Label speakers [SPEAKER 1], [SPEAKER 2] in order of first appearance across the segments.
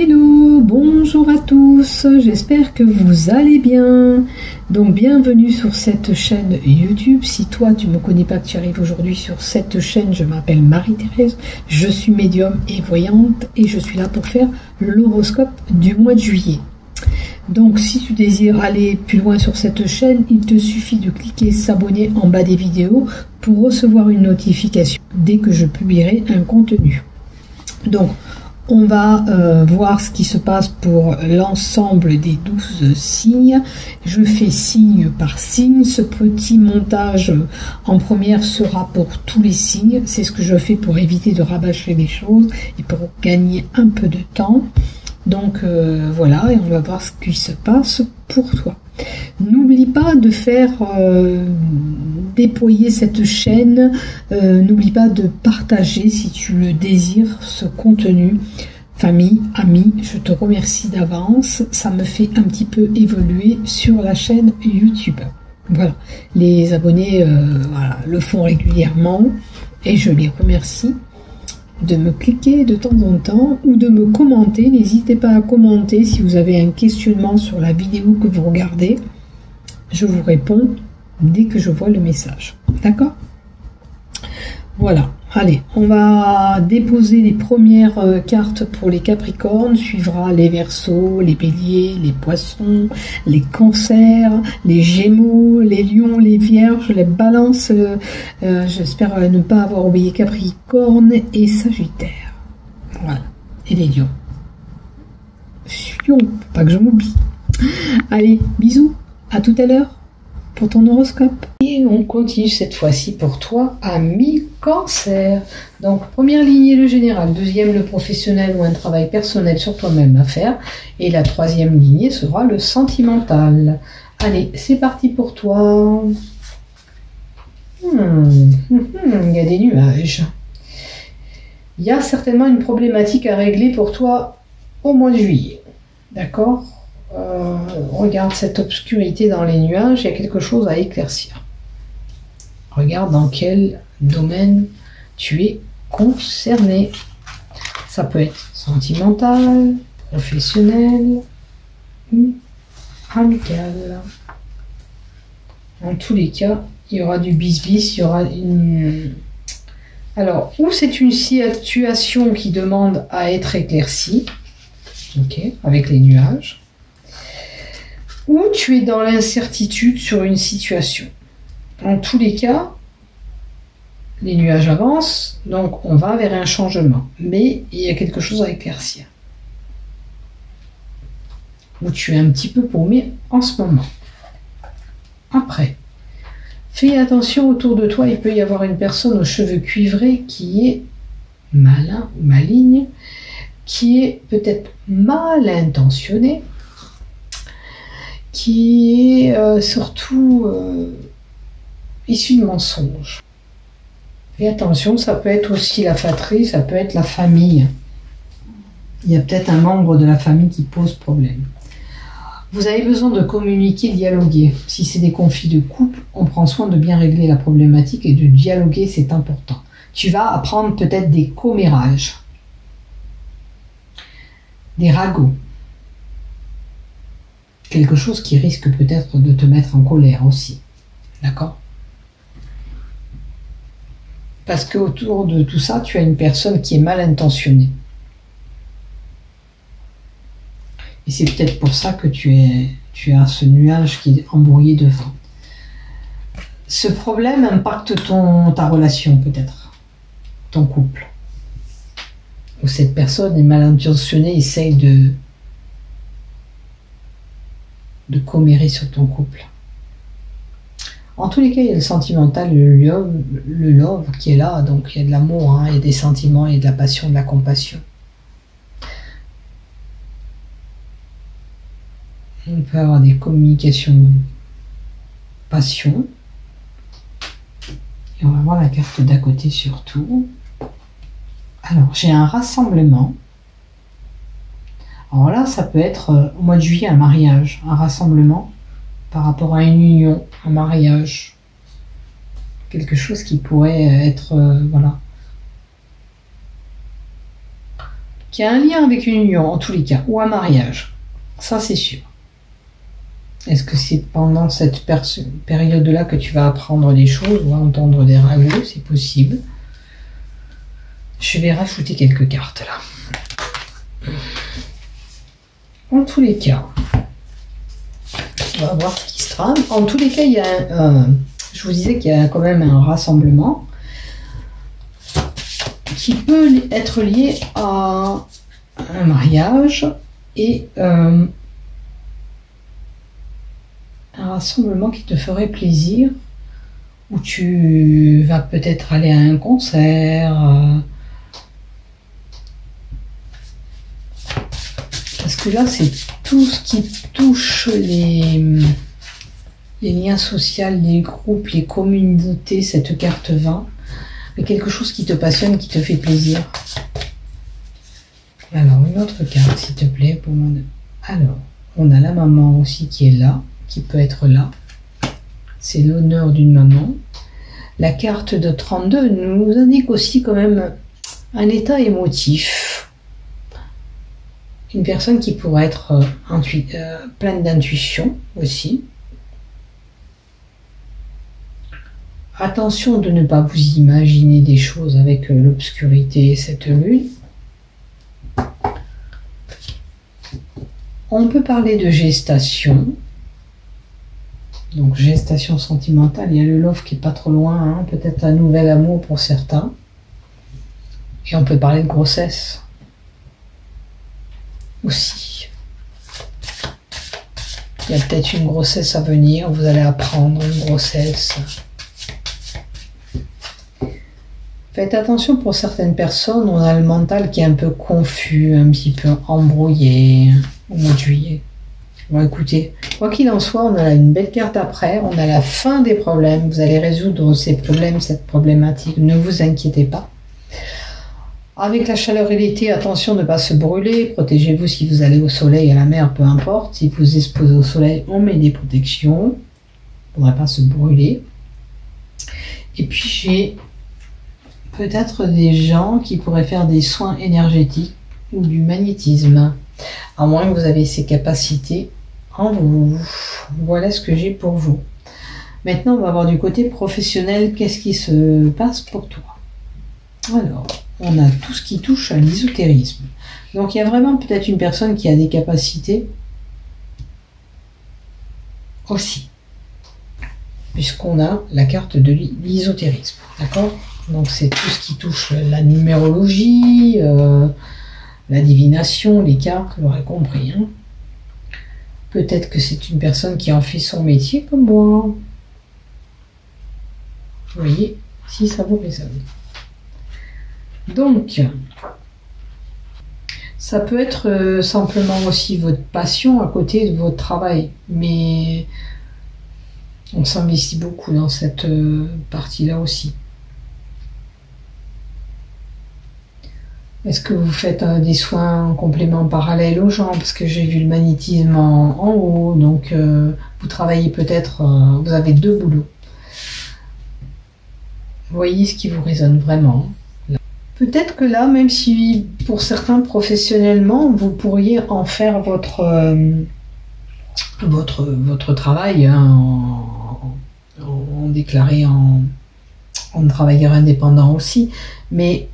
[SPEAKER 1] Hello, bonjour à tous, j'espère que vous allez bien. Donc bienvenue sur cette chaîne YouTube. Si toi tu ne me connais pas, que tu arrives aujourd'hui sur cette chaîne, je m'appelle Marie-Thérèse, je suis médium et voyante et je suis là pour faire l'horoscope du mois de juillet. Donc si tu désires aller plus loin sur cette chaîne, il te suffit de cliquer s'abonner en bas des vidéos pour recevoir une notification dès que je publierai un contenu. Donc on va voir ce qui se passe pour l'ensemble des 12 signes. Je fais signe par signe. Ce petit montage en première sera pour tous les signes. C'est ce que je fais pour éviter de rabâcher les choses et pour gagner un peu de temps. Donc voilà, et on va voir ce qui se passe pour toi. N'oublie pas de faire déployer cette chaîne, n'oublie pas de partager si tu le désires ce contenu. Famille, amis, je te remercie d'avance, ça me fait un petit peu évoluer sur la chaîne YouTube. Voilà, les abonnés voilà, le font régulièrement et je les remercie de me cliquer de temps en temps ou de me commenter. N'hésitez pas à commenter si vous avez un questionnement sur la vidéo que vous regardez. Je vous réponds dès que je vois le message. D'accord? Voilà. Allez, on va déposer les premières cartes pour les Capricornes. Suivra les Verseaux, les Béliers, les Poissons, les Cancers, les Gémeaux, les Lions, les Vierges, les Balances. J'espère ne pas avoir oublié Capricorne et Sagittaire. Voilà. Et les Lions. Lion, pas que je m'oublie. Allez, bisous. À tout à l'heure pour ton horoscope. Et on continue cette fois-ci pour toi, ami Cancer. Donc, première lignée, le général. Deuxième, le professionnel ou un travail personnel sur toi-même à faire. Et la troisième lignée sera le sentimental. Allez, c'est parti pour toi. Il y a des nuages. Il y a certainement une problématique à régler pour toi au mois de juillet. D'accord ? Regarde cette obscurité dans les nuages, il y a quelque chose à éclaircir. Regarde dans quel domaine tu es concerné. Ça peut être sentimental, professionnel ou amical. En tous les cas, il y aura du bis-bis, il y aura une... Alors, ou c'est une situation qui demande à être éclaircie, ok, avec les nuages, ou tu es dans l'incertitude sur une situation. En tous les cas, les nuages avancent, donc on va vers un changement. Mais il y a quelque chose à éclaircir. Ou tu es un petit peu paumé en ce moment. Après, fais attention autour de toi, il peut y avoir une personne aux cheveux cuivrés qui est malin ou maligne, qui est peut-être mal intentionnée, qui est surtout issu de mensonges. Et attention, ça peut être aussi la fratrie, ça peut être la famille. Il y a peut-être un membre de la famille qui pose problème. Vous avez besoin de communiquer, dialoguer. Si c'est des conflits de couple, on prend soin de bien régler la problématique et de dialoguer, c'est important. Tu vas apprendre peut-être des commérages, des ragots. Quelque chose qui risque peut-être de te mettre en colère aussi. D'accord? Parce qu'autour de tout ça, tu as une personne qui est mal intentionnée. Et c'est peut-être pour ça que tu as ce nuage qui est embrouillé devant. Ce problème impacte ta relation peut-être, ton couple. Ou cette personne est mal intentionnée, essaye de commérer sur ton couple. En tous les cas, il y a le sentimental, le love qui est là, donc il y a de l'amour, hein, il y a des sentiments, il y a de la passion, de la compassion. On peut avoir des communications passion. Et on va voir la carte d'à côté surtout. Alors, j'ai un rassemblement. Alors là, ça peut être au mois de juillet un mariage, un rassemblement par rapport à une union, un mariage. Quelque chose qui pourrait être, voilà, qu'il y a un lien avec une union, en tous les cas, ou un mariage. Ça, c'est sûr. Est-ce que c'est pendant cette période-là que tu vas apprendre des choses ou entendre des ragots? C'est possible. Je vais rajouter quelques cartes là. En tous les cas, on va voir ce qui se trame. En tous les cas, il y a je vous disais qu'il y a quand même un rassemblement qui peut être lié à un mariage et un rassemblement qui te ferait plaisir, où tu vas peut-être aller à un concert. Parce que là, c'est tout ce qui touche les liens sociaux, les groupes, les communautés, cette carte 20. Mais quelque chose qui te passionne, qui te fait plaisir. Alors, une autre carte, s'il te plaît. Pour mon... Alors, on a la maman aussi qui est là, qui peut être là. C'est l'honneur d'une maman. La carte de 32 nous indique aussi quand même un état émotif. Une personne qui pourrait être pleine d'intuition aussi. Attention de ne pas vous imaginer des choses avec l'obscurité et cette lune. On peut parler de gestation. Donc gestation sentimentale, il y a le love qui est pas trop loin, hein, peut-être un nouvel amour pour certains. Et on peut parler de grossesse aussi. Il y a peut-être une grossesse à venir, vous allez apprendre une grossesse. Faites attention, pour certaines personnes, on a le mental qui est un peu confus, un petit peu embrouillé au mois de juillet. Bon, écoutez, quoi qu'il en soit, on a une belle carte après, on a la fin des problèmes, vous allez résoudre ces problèmes, cette problématique, ne vous inquiétez pas. Avec la chaleur et l'été, attention de ne pas se brûler, protégez-vous si vous allez au soleil, à la mer, peu importe. Si vous exposez au soleil, on met des protections, il ne faudrait pas se brûler. Et puis j'ai peut-être des gens qui pourraient faire des soins énergétiques ou du magnétisme, à moins que vous avez ces capacités en vous. Voilà ce que j'ai pour vous. Maintenant, on va voir du côté professionnel, qu'est-ce qui se passe pour toi. Alors, on a tout ce qui touche à l'ésotérisme. Donc, il y a vraiment peut-être une personne qui a des capacités aussi, puisqu'on a la carte de l'ésotérisme, d'accord? Donc c'est tout ce qui touche la numérologie, la divination, les cartes, vous l'aurez compris. Hein. Peut-être que c'est une personne qui en fait son métier comme moi. Vous voyez, si ça vous résonne. Donc, ça peut être simplement aussi votre passion à côté de votre travail, mais on s'investit beaucoup dans cette partie-là aussi. Est-ce que vous faites des soins en complément parallèle aux gens? Parce que j'ai vu le magnétisme en haut, donc vous travaillez peut-être, vous avez deux boulots. Vous voyez ce qui vous résonne vraiment. Peut-être que là, même si pour certains professionnellement, vous pourriez en faire votre travail, hein, en déclaré en travailleur indépendant aussi, mais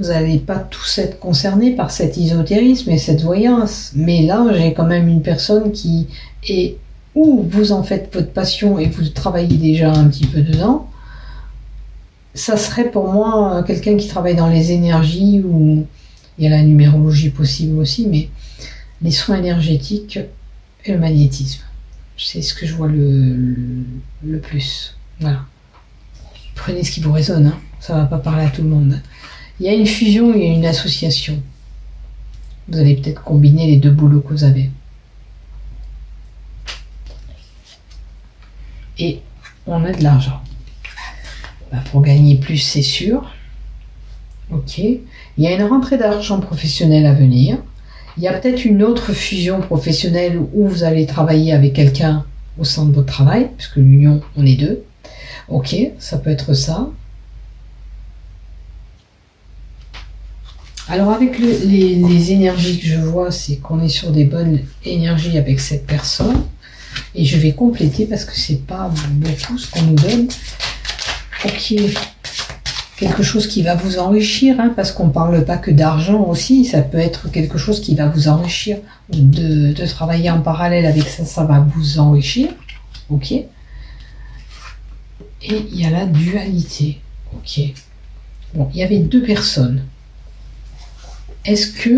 [SPEAKER 1] vous n'allez pas tous être concernés par cet ésotérisme et cette voyance. Mais là, j'ai quand même une personne qui est où vous en faites votre passion et vous travaillez déjà un petit peu dedans. Ça serait pour moi quelqu'un qui travaille dans les énergies, ou il y a la numérologie possible aussi, mais les soins énergétiques et le magnétisme. C'est ce que je vois le plus. Voilà. Prenez ce qui vous résonne, hein. Ça ne va pas parler à tout le monde. Il y a une fusion, il y a une association. Vous allez peut-être combiner les deux boulots que vous avez. Et on a de l'argent. Pour gagner plus, c'est sûr. Ok. Il y a une rentrée d'argent professionnelle à venir. Il y a peut-être une autre fusion professionnelle où vous allez travailler avec quelqu'un au sein de votre travail, puisque l'union, on est deux. Ok, ça peut être ça. Alors avec les énergies que je vois, c'est qu'on est sur des bonnes énergies avec cette personne. Et je vais compléter parce que c'est pas beaucoup ce qu'on nous donne. Ok, quelque chose qui va vous enrichir, hein, parce qu'on parle pas que d'argent aussi, ça peut être quelque chose qui va vous enrichir. De travailler en parallèle avec ça, ça va vous enrichir. Ok. Et il y a la dualité. Ok. Bon, il y avait deux personnes. Est-ce que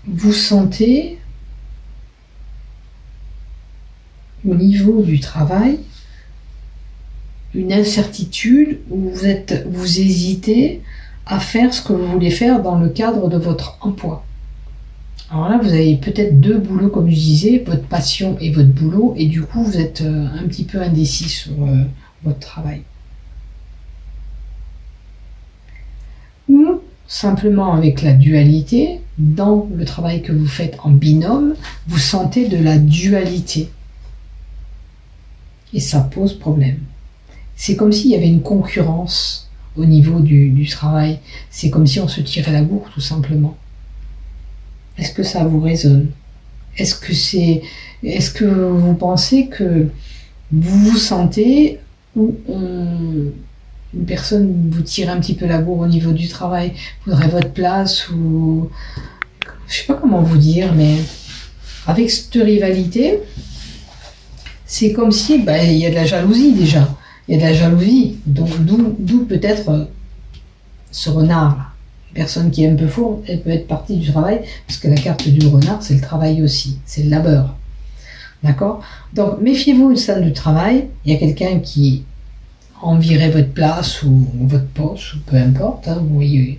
[SPEAKER 1] vous sentez au niveau du travail une incertitude où vous hésitez à faire ce que vous voulez faire dans le cadre de votre emploi? Alors là, vous avez peut-être deux boulots, comme je disais, votre passion et votre boulot, et du coup, vous êtes un petit peu indécis sur votre travail. Ou simplement avec la dualité, dans le travail que vous faites en binôme, vous sentez de la dualité. Et ça pose problème. C'est comme s'il y avait une concurrence au niveau du travail. C'est comme si on se tirait la bourre, tout simplement. Est-ce que ça vous résonne? Est-ce que vous pensez que vous vous sentez ou une personne vous tire un petit peu la bourre au niveau du travail, voudrait votre place, ou je sais pas comment vous dire, mais avec cette rivalité, c'est comme si il y a de la jalousie déjà. Il y a de la jalousie. Donc d'où peut-être ce renard. Une personne qui est un peu fourbe, elle peut être partie du travail, parce que la carte du renard, c'est le travail aussi, c'est le labeur. D'accord? Donc méfiez-vous au sein du travail. Il y a quelqu'un qui envierait votre place ou votre poste, ou peu importe, hein, vous voyez.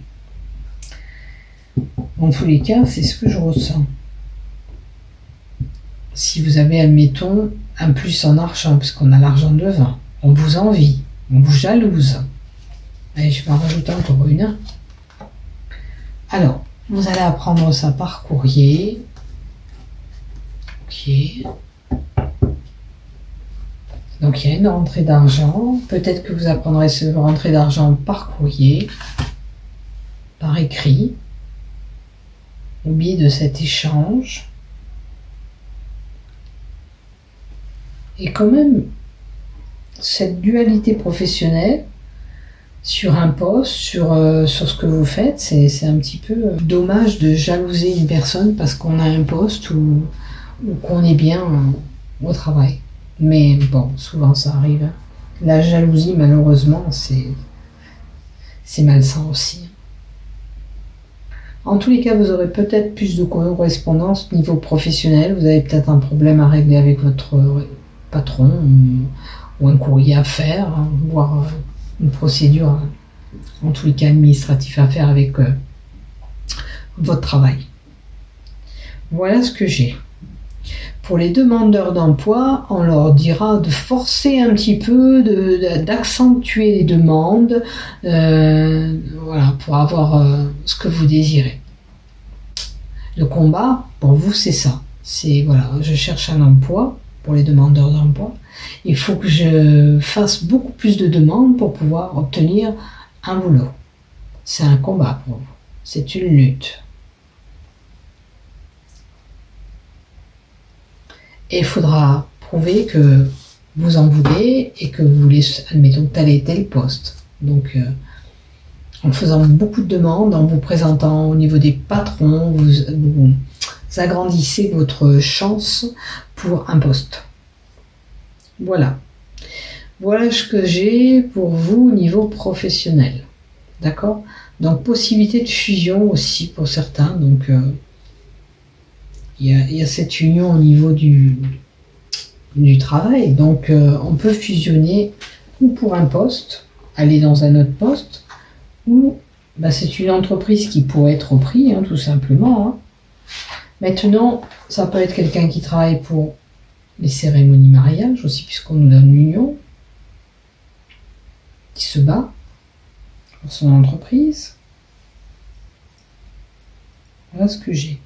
[SPEAKER 1] Dans tous les cas, c'est ce que je ressens. Si vous avez, admettons, un plus en argent, parce qu'on a l'argent devant, on vous envie, on vous jalouse. Allez, je vais en rajouter encore une. Alors, vous allez apprendre ça par courrier. Ok. Donc, il y a une rentrée d'argent. Peut-être que vous apprendrez cette rentrée d'argent par courrier, par écrit, au biais de cet échange. Et quand même, cette dualité professionnelle, sur un poste, sur ce que vous faites, c'est un petit peu dommage de jalouser une personne parce qu'on a un poste ou qu'on est bien au travail. Mais bon, souvent ça arrive. La jalousie, malheureusement, c'est malsain aussi. En tous les cas, vous aurez peut-être plus de correspondance au niveau professionnel. Vous avez peut-être un problème à régler avec votre patron ou un courrier à faire, hein, voire une procédure, en tous les cas administrative à faire avec votre travail. Voilà ce que j'ai. Pour les demandeurs d'emploi, on leur dira de forcer un petit peu, d'accentuer les demandes, voilà, pour avoir ce que vous désirez. Le combat, pour vous, c'est ça. C'est, voilà, je cherche un emploi pour les demandeurs d'emploi. Il faut que je fasse beaucoup plus de demandes pour pouvoir obtenir un boulot. C'est un combat pour vous. C'est une lutte. Et il faudra prouver que vous en voulez et que vous voulez, admettons, tel et tel poste. Donc, en faisant beaucoup de demandes, en vous présentant au niveau des patrons, vous agrandissez votre chance pour un poste. Voilà. Voilà ce que j'ai pour vous au niveau professionnel. D'accord? Donc, possibilité de fusion aussi pour certains. Donc, il y a cette union au niveau du travail. Donc, on peut fusionner ou pour un poste, aller dans un autre poste, ou c'est une entreprise qui pourrait être au prix, hein, tout simplement. Hein. Maintenant, ça peut être quelqu'un qui travaille pour les cérémonies mariage aussi, puisqu'on nous donne l'union, qui se bat pour son entreprise. Voilà ce que j'ai.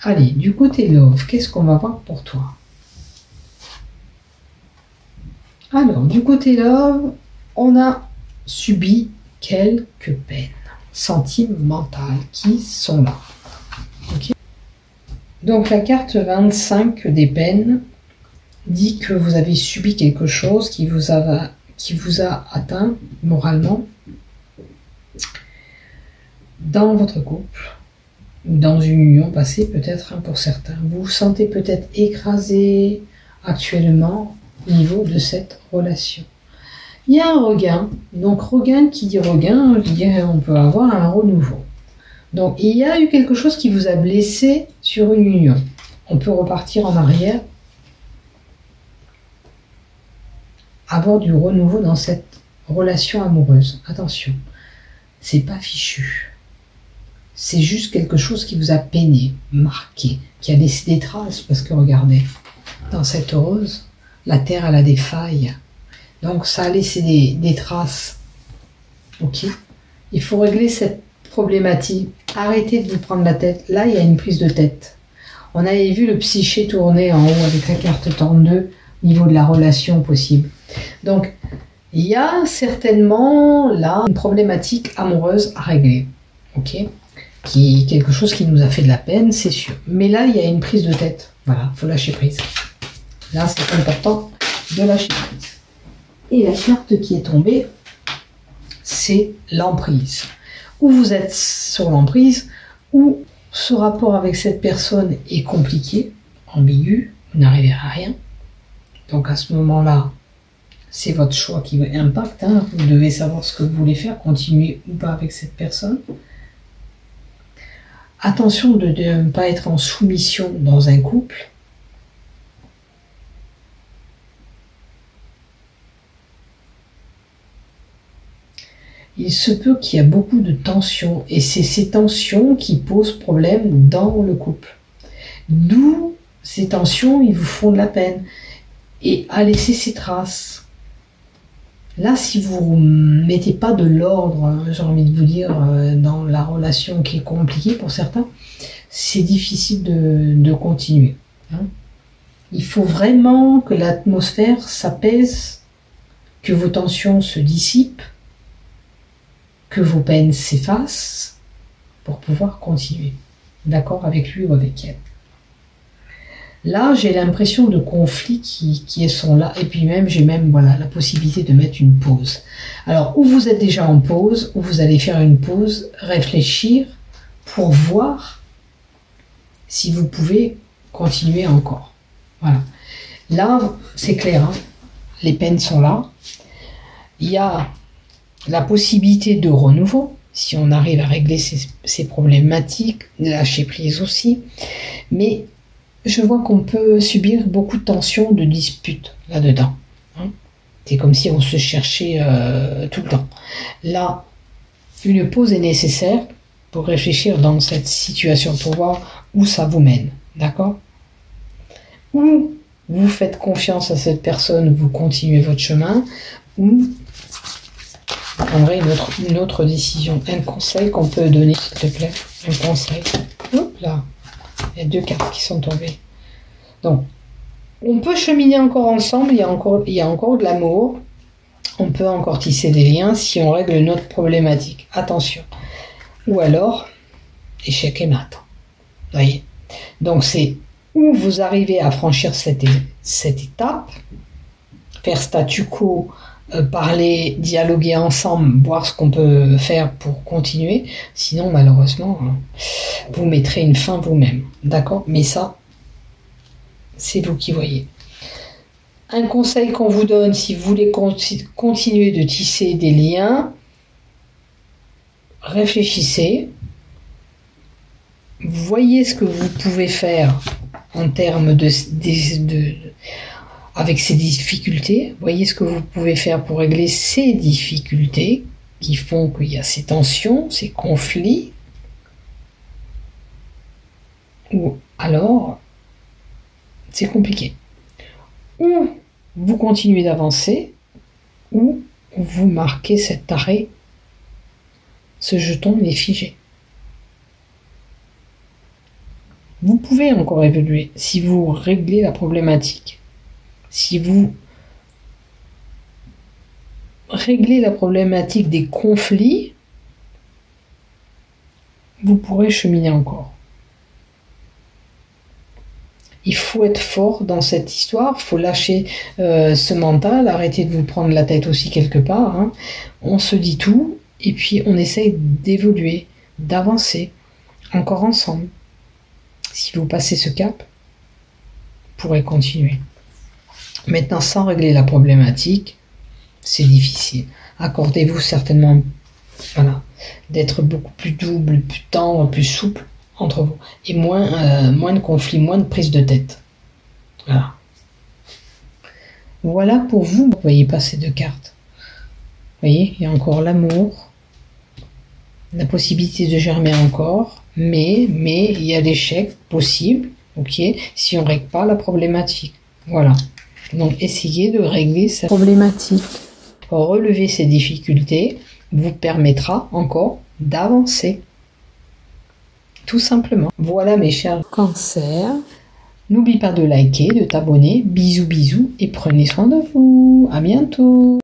[SPEAKER 1] Allez, du côté love, qu'est-ce qu'on va voir pour toi? Alors, du côté love, on a subi quelques peines sentimentales qui sont là. Okay. Donc la carte 25 des peines dit que vous avez subi quelque chose qui vous a atteint moralement dans votre couple ou dans une union passée peut-être, hein, pour certains. Vous vous sentez peut-être écrasé actuellement au niveau de cette relation. Il y a un regain. Donc regain, qui dit regain, je dirais on peut avoir un renouveau. Donc il y a eu quelque chose qui vous a blessé sur une union. On peut repartir en arrière, avoir du renouveau dans cette relation amoureuse. Attention, c'est pas fichu. C'est juste quelque chose qui vous a peiné, marqué, qui a laissé des traces. Parce que regardez, dans cette rose, la terre elle a des failles. Donc ça a laissé des traces. Ok. Il faut régler cette problématique. Arrêtez de vous prendre la tête. Là, il y a une prise de tête. On avait vu le psyché tourner en haut avec la carte 32 au niveau de la relation possible. Donc, il y a certainement là une problématique amoureuse à régler. Ok. Quelque chose qui nous a fait de la peine, c'est sûr. Mais là, il y a une prise de tête. Voilà, il faut lâcher prise. Là, c'est important de lâcher prise. Et la carte qui est tombée, c'est l'emprise. Ou vous êtes sur l'emprise, ou ce rapport avec cette personne est compliqué, ambigu, vous n'arrivez à rien. Donc à ce moment-là, c'est votre choix qui impacte. Hein. Vous devez savoir ce que vous voulez faire, continuer ou pas avec cette personne. Attention de ne pas être en soumission dans un couple. Il se peut qu'il y a beaucoup de tensions et c'est ces tensions qui posent problème dans le couple. D'où ces tensions, ils vous font de la peine et à laisser ces traces. Là, si vous ne mettez pas de l'ordre, j'ai envie de vous dire, dans la relation qui est compliquée pour certains, c'est difficile de continuer. Hein. Il faut vraiment que l'atmosphère s'apaise, que vos tensions se dissipent, que vos peines s'effacent pour pouvoir continuer. D'accord, avec lui ou avec elle. Là, j'ai l'impression de conflits qui sont là. Et puis même, j'ai même voilà, la possibilité de mettre une pause. Alors, ou vous êtes déjà en pause, ou vous allez faire une pause, réfléchir pour voir si vous pouvez continuer encore. Voilà. Là, c'est clair. Hein, les peines sont là. Il y a la possibilité de renouveau, si on arrive à régler ces problématiques, lâcher prise aussi. Mais je vois qu'on peut subir beaucoup de tensions, de disputes là-dedans. Hein. C'est comme si on se cherchait tout le temps. Là, une pause est nécessaire pour réfléchir dans cette situation, pour voir où ça vous mène. D'accord ? Ou vous faites confiance à cette personne, vous continuez votre chemin, ou vous prendrez une autre décision. Un conseil qu'on peut donner, s'il te plaît. Un conseil. Hop là. Il y a deux cartes qui sont tombées. Donc, on peut cheminer encore ensemble, il y a encore de l'amour. On peut encore tisser des liens si on règle notre problématique. Attention. Ou alors, échec et mat. Vous voyez ? Donc, c'est où vous arrivez à franchir cette étape, faire statu quo, parler, dialoguer ensemble, voir ce qu'on peut faire pour continuer. Sinon, malheureusement, vous mettrez une fin vous-même. D'accord ? Mais ça, c'est vous qui voyez. Un conseil qu'on vous donne, si vous voulez continuer de tisser des liens, réfléchissez. Voyez ce que vous pouvez faire en termes avec ces difficultés. Voyez ce que vous pouvez faire pour régler ces difficultés qui font qu'il y a ces tensions, ces conflits. Ou alors, c'est compliqué. Ou vous continuez d'avancer, ou vous marquez cet arrêt. Ce jeton est figé. Vous pouvez encore évoluer si vous réglez la problématique. Si vous régler la problématique des conflits, vous pourrez cheminer encore. Il faut être fort dans cette histoire, il faut lâcher ce mental, arrêter de vous prendre la tête aussi quelque part. Hein. On se dit tout et puis on essaye d'évoluer, d'avancer, encore ensemble. Si vous passez ce cap, vous pourrez continuer. Maintenant, sans régler la problématique, c'est difficile. Accordez-vous certainement, voilà, d'être beaucoup plus doux, plus tendre, plus souple entre vous. Et moins de conflits, moins de prise de tête. Voilà. Voilà pour vous. Vous voyez pas ces deux cartes. Vous voyez, il y a encore l'amour, la possibilité de germer encore, mais il y a l'échec possible, ok, si on ne règle pas la problématique. Voilà. Donc, essayez de régler cette problématique. Relever ces difficultés vous permettra encore d'avancer. Tout simplement. Voilà mes chers cancers. N'oublie pas de liker, de t'abonner. Bisous, bisous et prenez soin de vous. À bientôt.